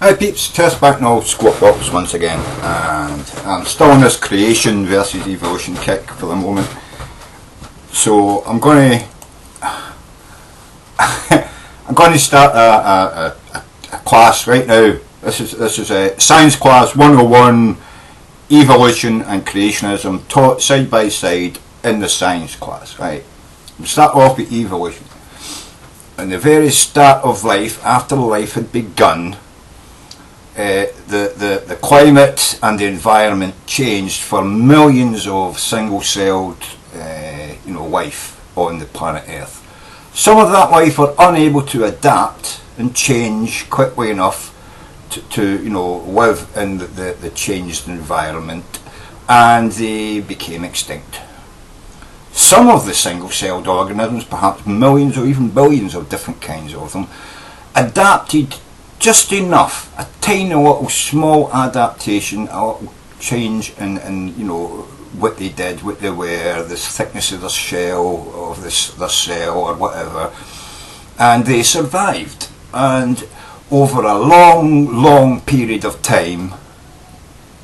Hi peeps, Tersse back in old squat box once again, and I'm still on this creation versus evolution kick for the moment. So I'm going to start a class right now. This is a science class 101, evolution and creationism taught side by side in the science class. Right, we'll start off with evolution. In the very start of life, after life had begun, the climate and the environment changed for millions of single-celled life on the planet Earth. Some of that life were unable to adapt and change quickly enough to live in the changed environment, and they became extinct. Some of the single-celled organisms, perhaps millions or even billions of different kinds of them, adapted just enough, a tiny little small adaptation, a little change in what they did, what they were, the thickness of their shell, of their cell or whatever, and they survived. And over a long period of time,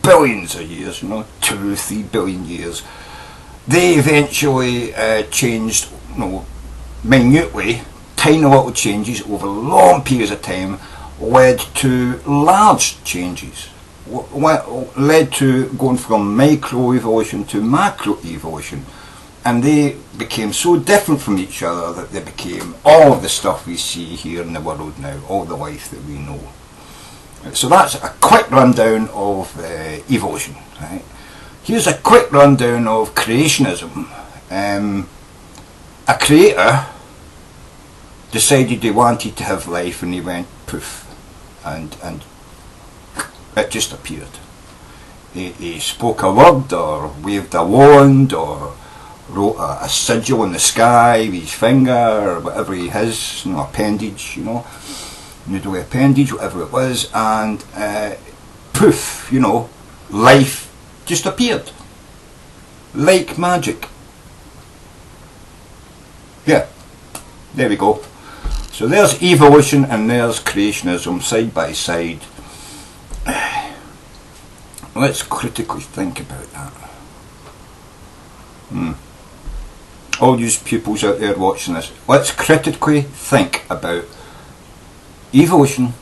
billions of years, 2-3 billion years, they eventually changed, minutely, tiny little changes over long periods of time, led to large changes, led to going from microevolution to macroevolution, and they became so different from each other that they became all of the stuff we see here in the world now, all the life that we know. So that's a quick rundown of evolution. Right? Here's a quick rundown of creationism. A creator decided he wanted to have life, and he went poof, and it just appeared. He spoke a word, or waved a wand, or wrote a sigil in the sky with his finger, or whatever he has, appendage, noodle appendage, whatever it was, and poof, life just appeared. Like magic. Yeah, there we go. So there's evolution and there's creationism side by side. Let's critically think about that. All you pupils out there watching this, let's critically think about evolution,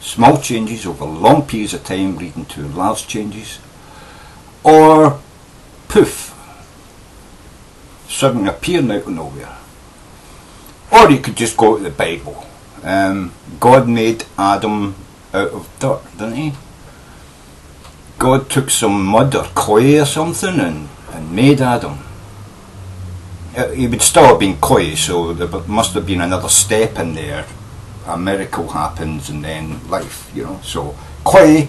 small changes over long periods of time leading to large changes, or poof, suddenly appearing out of nowhere. Or you could just go to the Bible. God made Adam out of dirt, didn't he? God took some mud or clay or something and made Adam. He would still have been clay, so there must have been another step in there. A miracle happens and then life, So clay,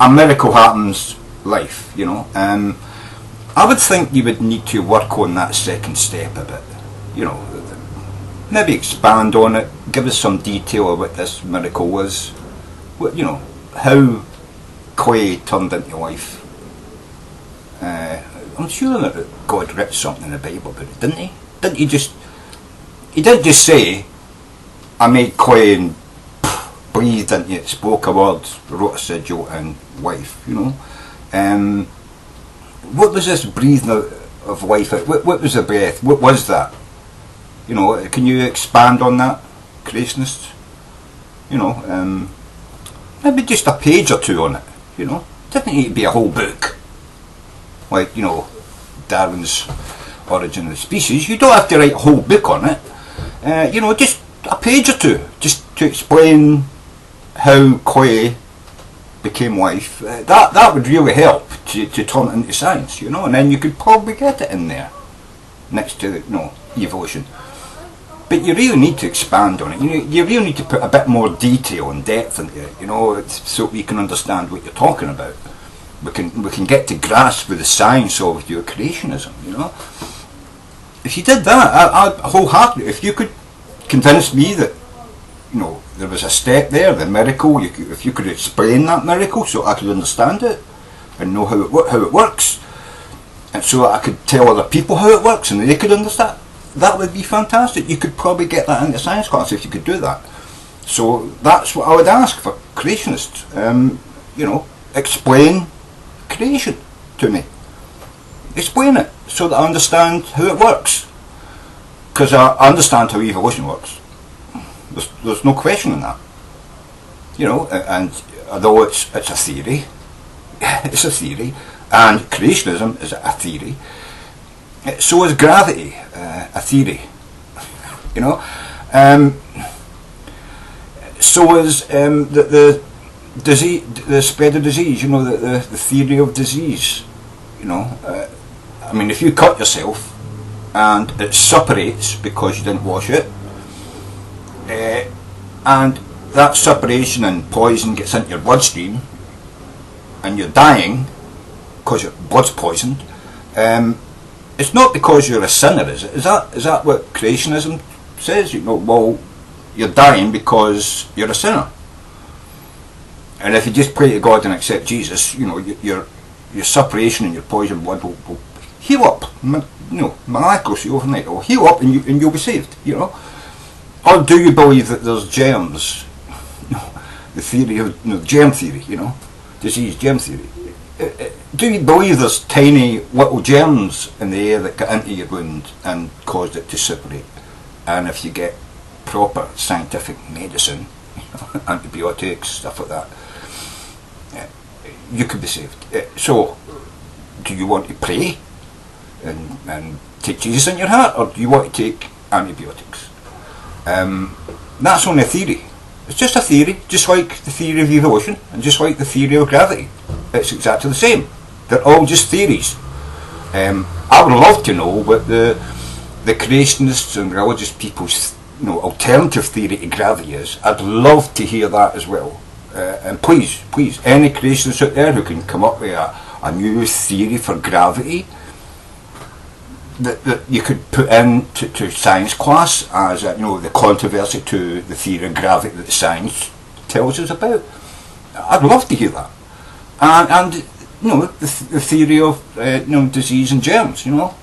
a miracle happens, life, I would think you would need to work on that second step a bit, maybe expand on it, give us some detail of what this miracle was, how clay turned into life. I'm sure that God wrote something in the Bible about it, didn't he? He didn't just say, I made clay and breathed into it, spoke a word, wrote a sigil and life, What was this breathing of life? What was the breath? What was that? Can you expand on that, creationists? Maybe just a page or two on it, Doesn't need to be a whole book. Like, Darwin's Origin of the Species. You don't have to write a whole book on it. Just a page or two, just to explain how clay became life. That would really help to turn it into science, and then you could probably get it in there, next to, evolution. But you really need to expand on it. You really need to put a bit more detail and depth into it, so we can understand what you're talking about. We can get to grasp with the science of your creationism. If you did that, I'd wholeheartedly. If you could convince me that there was a step there, the miracle. If you could explain that miracle so I could understand it and know how it works, and so I could tell other people how it works and they could understand. That would be fantastic. You could probably get that in the science class if you could do that. So that's what I would ask for creationists. You know, explain creation to me. Explain it so that I understand how it works. Because I understand how evolution works. There's no question in that. You know, and although it's a theory, it's a theory, and creationism is a theory, so is gravity a theory. You know, so is the disease, the spread of disease. You know, the theory of disease. You know, I mean, if you cut yourself and it suppurates because you didn't wash it, and that suppuration and poison gets into your bloodstream, and you're dying because your blood's poisoned, it's not because you're a sinner, is it? Is that what creationism says? You know, well, you're dying because you're a sinner, and if you just pray to God and accept Jesus, you know, your suppuration and your poisoned blood will heal up, you know, miraculously overnight. It will heal up, and you'll be saved. You know, or do you believe that there's germs? The theory of, you know, germ theory, you know, disease germ theory. Do you believe there's tiny little germs in the air that got into your wound and caused it to separate? And if you get proper scientific medicine, you know, antibiotics, stuff like that, you could be saved. So, do you want to pray and take Jesus in your heart, or do you want to take antibiotics? That's only a theory. It's just a theory, just like the theory of evolution and just like the theory of gravity. It's exactly the same. They're all just theories. I would love to know what the creationists and religious people's, you know, alternative theory to gravity is. I'd love to hear that as well. And please, any creationists out there who can come up with a new theory for gravity that you could put into science class as you know, the controversy to the theory of gravity that science tells us about. I'd love to hear that, and you know, the theory of you know, disease and germs. You know,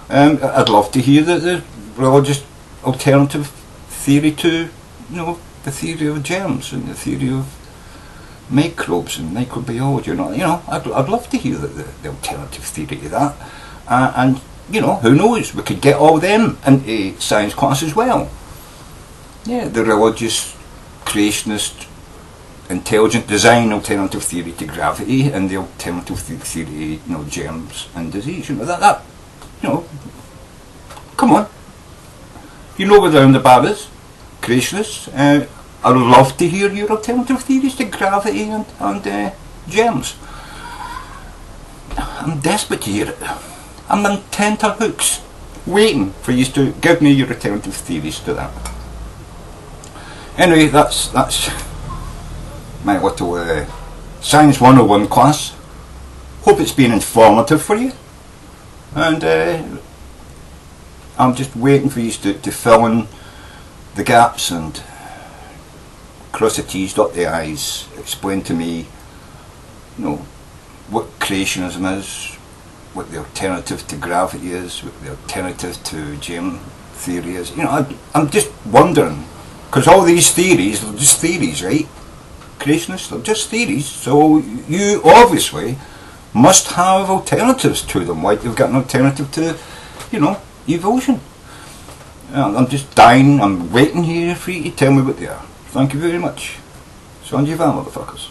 I'd love to hear the religious alternative theory to, you know, the theory of germs and the theory of microbes and microbiology. You know, I'd love to hear the alternative theory to that, and you know, who knows, we could get all them into science class as well. Yeah, the religious, creationist, intelligent design alternative theory to gravity and the alternative theory to, you know, germs and disease. You know, that you know, come on. You know where the roundabout is, creationists. I'd love to hear your alternative theories to gravity and germs. I'm desperate to hear it. I'm on tenterhooks, waiting for you to give me your alternative theories to that. Anyway, that's my little Science 101 class. Hope it's been informative for you. And I'm just waiting for you to fill in the gaps and cross the T's, dot the I's, explain to me, you know, what creationism is, what the alternative to gravity is, what the alternative to germ theory is. You know, I'm just wondering, because all these theories are just theories, right? Creationists, they're just theories, so you obviously must have alternatives to them, like you've got an alternative to, you know, evolution. I'm just dying, I'm waiting here for you to tell me what they are. Thank you very much. Sanjiva, motherfuckers.